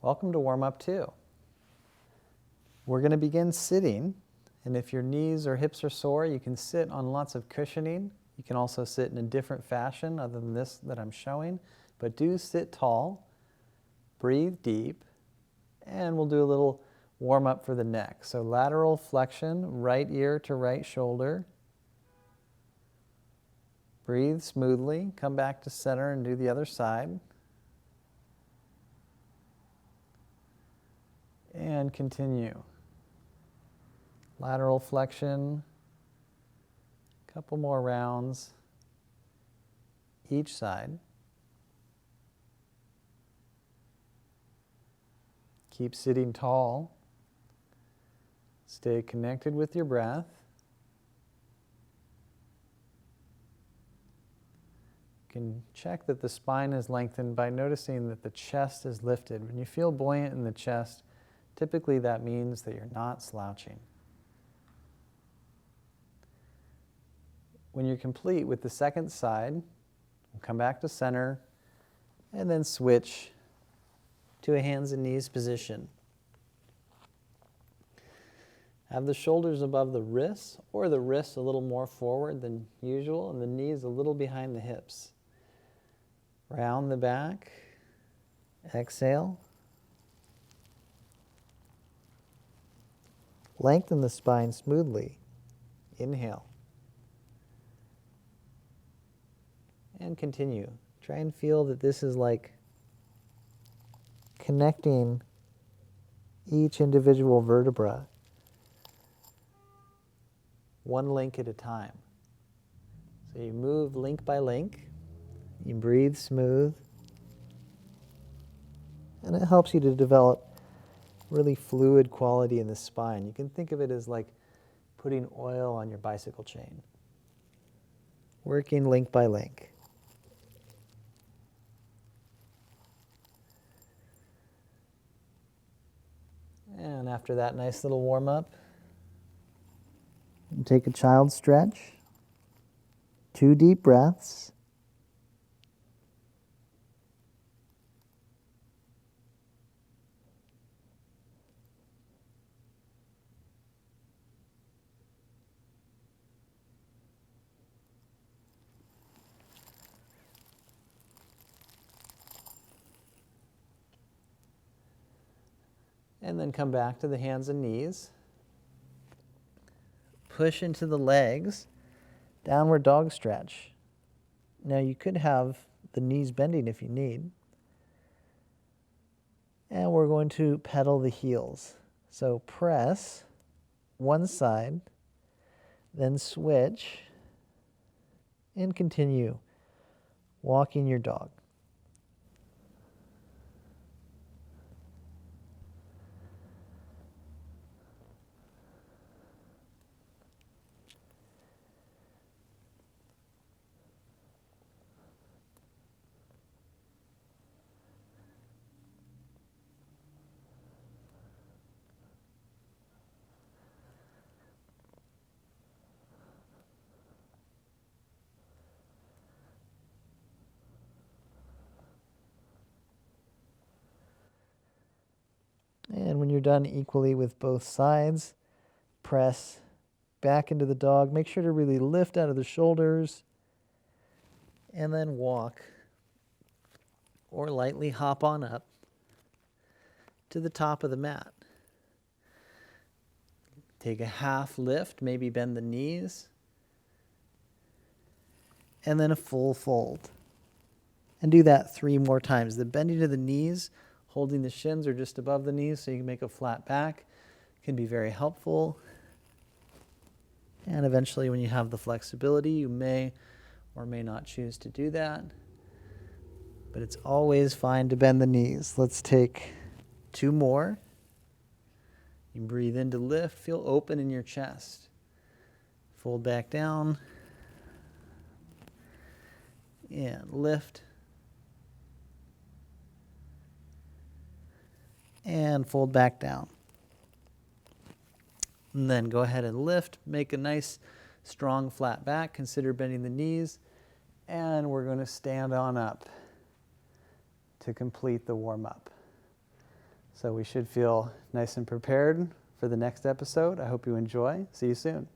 Welcome to warm up 2. We're going to begin sitting, and if your knees or hips are sore, you can sit on lots of cushioning. You can also sit in a different fashion other than this that I'm showing, but do sit tall, breathe deep, and we'll do a little warm up for the neck. So lateral flexion, right ear to right shoulder. Breathe smoothly, come back to center and do the other side. And continue. Lateral flexion, a couple more rounds each side. Keep sitting tall. Stay connected with your breath. You can check that the spine is lengthened by noticing that the chest is lifted. When you feel buoyant in the chest, typically that means that you're not slouching. When you're complete with the second side, we'll come back to center and then switch to a hands and knees position. Have the shoulders above the wrists, or the wrists a little more forward than usual, and the knees a little behind the hips. Round the back, exhale. Lengthen the spine smoothly, inhale. And continue. Try and feel that this is like connecting each individual vertebra, one link at a time. So you move link by link, you breathe smooth, and it helps you to develop really fluid quality in the spine. You can think of it as like putting oil on your bicycle chain, working link by link. And after that nice little warm-up, take a child stretch, 2 deep breaths. And then come back to the hands and knees. Push into the legs, downward dog stretch. Now you could have the knees bending if you need. And we're going to pedal the heels. So press one side, then switch, and continue walking your dog. And when you're done equally with both sides, press back into the dog. Make sure to really lift out of the shoulders. And then walk or lightly hop on up to the top of the mat. Take a half lift, maybe bend the knees. And then a full fold. And do that 3 more times. The bending of the knees, holding the shins are just above the knees so you can make a flat back, can be very helpful. And eventually when you have the flexibility, you may or may not choose to do that. But it's always fine to bend the knees. Let's take 2 more. You breathe in to lift, feel open in your chest. Fold back down. And lift. And fold back down. And then go ahead and lift, make a nice strong flat back, consider bending the knees, and we're going to stand on up to complete the warm-up. So we should feel nice and prepared for the next episode. I hope you enjoy. See you soon.